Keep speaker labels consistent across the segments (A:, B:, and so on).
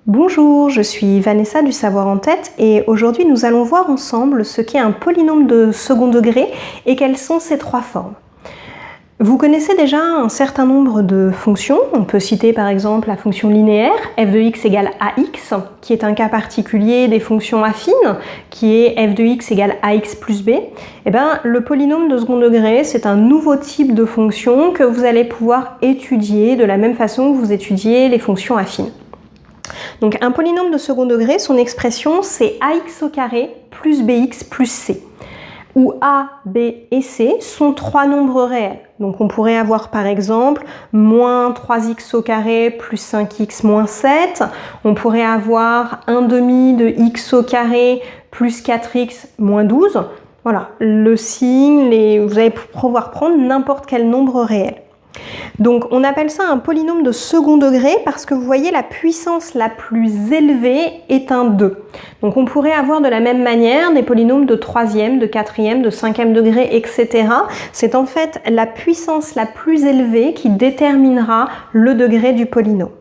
A: Bonjour, je suis Vanessa du Savoir en Tête et aujourd'hui nous allons voir ensemble ce qu'est un polynôme de second degré et quelles sont ses trois formes. Vous connaissez déjà un certain nombre de fonctions. On peut citer par exemple la fonction linéaire f de x égale ax, qui est un cas particulier des fonctions affines, qui est f de x égale ax plus b. Le polynôme de second degré, c'est un nouveau type de fonction que vous allez pouvoir étudier de la même façon que vous étudiez les fonctions affines. Donc un polynôme de second degré, son expression c'est ax au carré plus bx plus c, où a, b et c sont trois nombres réels. Donc on pourrait avoir par exemple moins 3x au carré plus 5x moins 7, on pourrait avoir 1 demi de x au carré plus 4x moins 12. Voilà, le signe, vous allez pouvoir prendre n'importe quel nombre réel. Donc on appelle ça un polynôme de second degré parce que vous voyez la puissance la plus élevée est un 2. Donc on pourrait avoir de la même manière des polynômes de troisième, de quatrième, de cinquième degré, etc. C'est en fait la puissance la plus élevée qui déterminera le degré du polynôme.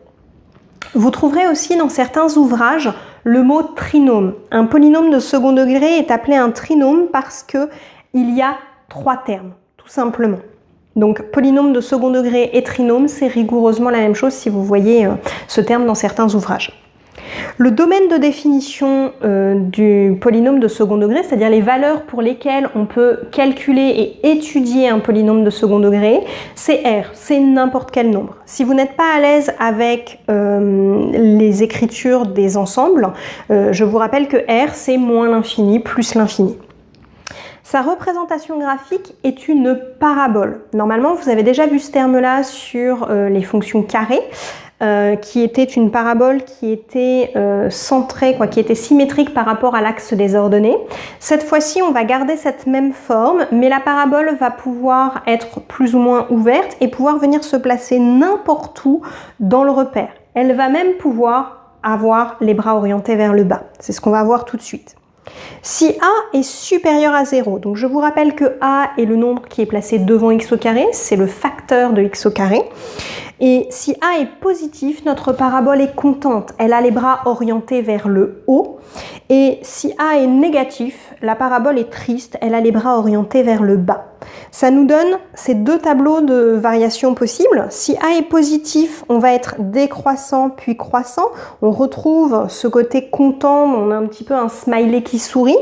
A: Vous trouverez aussi dans certains ouvrages le mot trinôme. Un polynôme de second degré est appelé un trinôme parce qu'il y a trois termes, tout simplement. Donc polynôme de second degré et trinôme, c'est rigoureusement la même chose si vous voyez ce terme dans certains ouvrages. Le domaine de définition du polynôme de second degré, c'est-à-dire les valeurs pour lesquelles on peut calculer et étudier un polynôme de second degré, c'est R, c'est n'importe quel nombre. Si vous n'êtes pas à l'aise avec les écritures des ensembles, je vous rappelle que R, c'est moins l'infini plus l'infini. Sa représentation graphique est une parabole. Normalement, vous avez déjà vu ce terme-là sur les fonctions carrées, qui était une parabole qui était centrée, qui était symétrique par rapport à l'axe des ordonnées. Cette fois-ci, on va garder cette même forme, mais la parabole va pouvoir être plus ou moins ouverte et pouvoir venir se placer n'importe où dans le repère. Elle va même pouvoir avoir les bras orientés vers le bas. C'est ce qu'on va voir tout de suite. Si a est supérieur à 0, donc je vous rappelle que a est le nombre qui est placé devant x au carré, c'est le facteur de x au carré. Et si a est positif, notre parabole est contente, elle a les bras orientés vers le haut. Et si a est négatif, la parabole est triste, elle a les bras orientés vers le bas. Ça nous donne ces deux tableaux de variations possibles. Si a est positif, on va être décroissant puis croissant. On retrouve ce côté content, on a un petit peu un smiley qui sourit.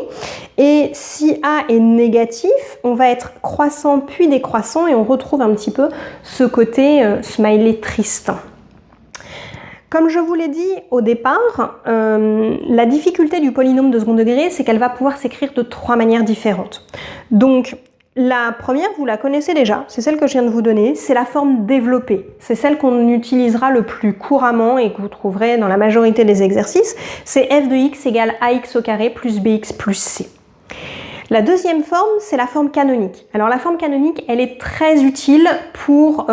A: Et si a est négatif, on va être croissant puis décroissant et on retrouve un petit peu ce côté smiley triste. Comme je vous l'ai dit au départ, la difficulté du polynôme de second degré, c'est qu'elle va pouvoir s'écrire de trois manières différentes. Donc, la première, vous la connaissez déjà, c'est celle que je viens de vous donner, c'est la forme développée. C'est celle qu'on utilisera le plus couramment et que vous trouverez dans la majorité des exercices. C'est f de x égale ax au carré plus bx plus c. La deuxième forme, c'est la forme canonique. Alors la forme canonique, elle est très utile pour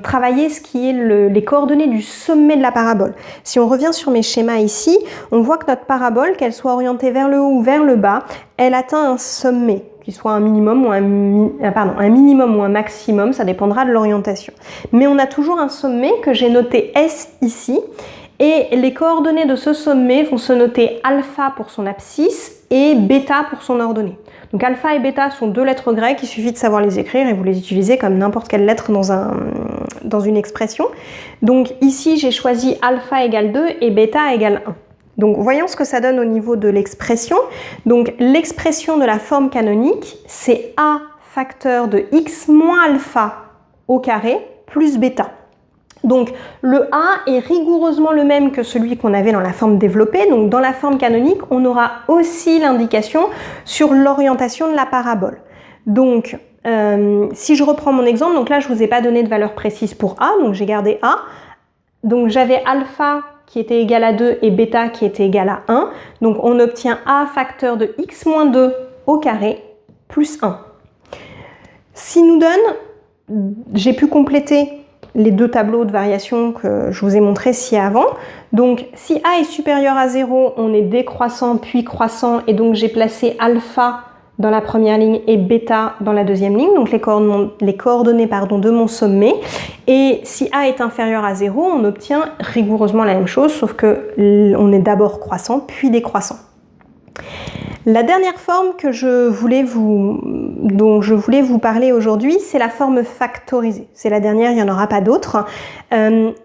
A: travailler ce qui est les coordonnées du sommet de la parabole. Si on revient sur mes schémas ici, on voit que notre parabole, qu'elle soit orientée vers le haut ou vers le bas, elle atteint un sommet, qu'il soit un minimum ou un maximum, ça dépendra de l'orientation. Mais on a toujours un sommet que j'ai noté S ici, et les coordonnées de ce sommet vont se noter alpha pour son abscisse et bêta pour son ordonnée. Donc alpha et bêta sont deux lettres grecques, il suffit de savoir les écrire et vous les utilisez comme n'importe quelle lettre dans une expression. Donc ici j'ai choisi alpha égale 2 et bêta égale 1. Donc voyons ce que ça donne au niveau de l'expression. Donc l'expression de la forme canonique, c'est a facteur de x moins alpha au carré plus bêta. Donc le a est rigoureusement le même que celui qu'on avait dans la forme développée. Donc dans la forme canonique, on aura aussi l'indication sur l'orientation de la parabole. Donc si je reprends mon exemple, donc là je ne vous ai pas donné de valeur précise pour a, donc j'ai gardé a. Donc j'avais alpha qui était égal à 2 et bêta qui était égal à 1. Donc on obtient a facteur de x moins 2 au carré plus 1. Si nous donne, j'ai pu compléter les deux tableaux de variation que je vous ai montrés ci-avant. Donc si a est supérieur à 0, on est décroissant puis croissant et donc j'ai placé alpha dans la première ligne et bêta dans la deuxième ligne, donc les coordonnées de mon sommet. Et si A est inférieur à 0, on obtient rigoureusement la même chose, sauf que on est d'abord croissant, puis décroissant. La dernière forme dont je voulais vous parler aujourd'hui, c'est la forme factorisée. C'est la dernière, il n'y en aura pas d'autres.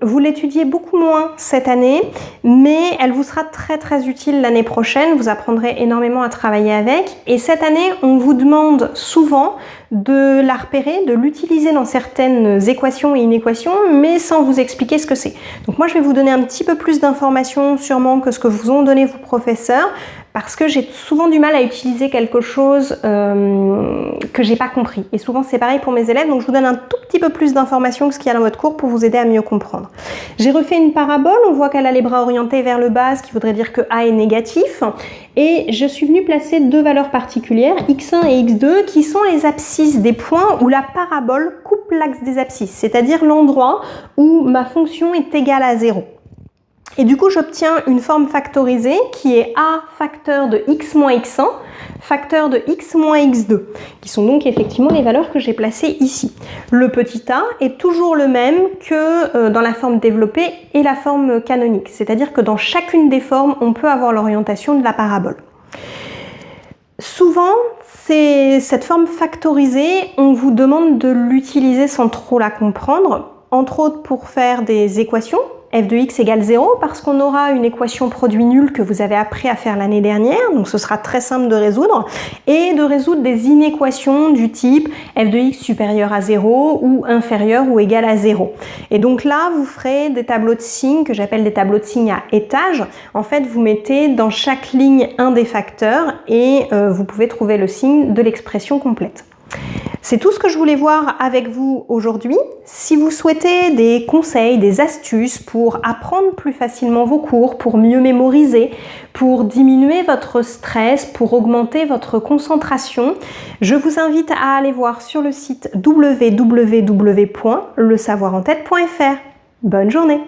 A: Vous l'étudiez beaucoup moins cette année, mais elle vous sera très très utile l'année prochaine. Vous apprendrez énormément à travailler avec. Et cette année, on vous demande souvent de la repérer, de l'utiliser dans certaines équations et inéquations, mais sans vous expliquer ce que c'est. Donc moi, je vais vous donner un petit peu plus d'informations sûrement que ce que vous ont donné vos professeurs, parce que j'ai souvent du mal à utiliser quelque chose que j'ai pas compris. Et souvent c'est pareil pour mes élèves, donc je vous donne un tout petit peu plus d'informations que ce qu'il y a dans votre cours pour vous aider à mieux comprendre. J'ai refait une parabole, on voit qu'elle a les bras orientés vers le bas, ce qui voudrait dire que A est négatif. Et je suis venue placer deux valeurs particulières, x1 et x2, qui sont les abscisses des points où la parabole coupe l'axe des abscisses, c'est-à-dire l'endroit où ma fonction est égale à 0. Et du coup, j'obtiens une forme factorisée qui est A facteur de x moins x1, facteur de x moins x2, qui sont donc effectivement les valeurs que j'ai placées ici. Le petit a est toujours le même que dans la forme développée et la forme canonique, c'est-à-dire que dans chacune des formes, on peut avoir l'orientation de la parabole. Souvent, cette forme factorisée, on vous demande de l'utiliser sans trop la comprendre, entre autres pour faire des équations, f de x égale 0, parce qu'on aura une équation produit nul que vous avez appris à faire l'année dernière, donc ce sera très simple de résoudre, et de résoudre des inéquations du type f de x supérieur à 0 ou inférieur ou égal à 0. Et donc là, vous ferez des tableaux de signes que j'appelle des tableaux de signes à étage. En fait, vous mettez dans chaque ligne un des facteurs et vous pouvez trouver le signe de l'expression complète. C'est tout ce que je voulais voir avec vous aujourd'hui. Si vous souhaitez des conseils, des astuces pour apprendre plus facilement vos cours, pour mieux mémoriser, pour diminuer votre stress, pour augmenter votre concentration, je vous invite à aller voir sur le site www.lesavoirentête.fr. Bonne journée!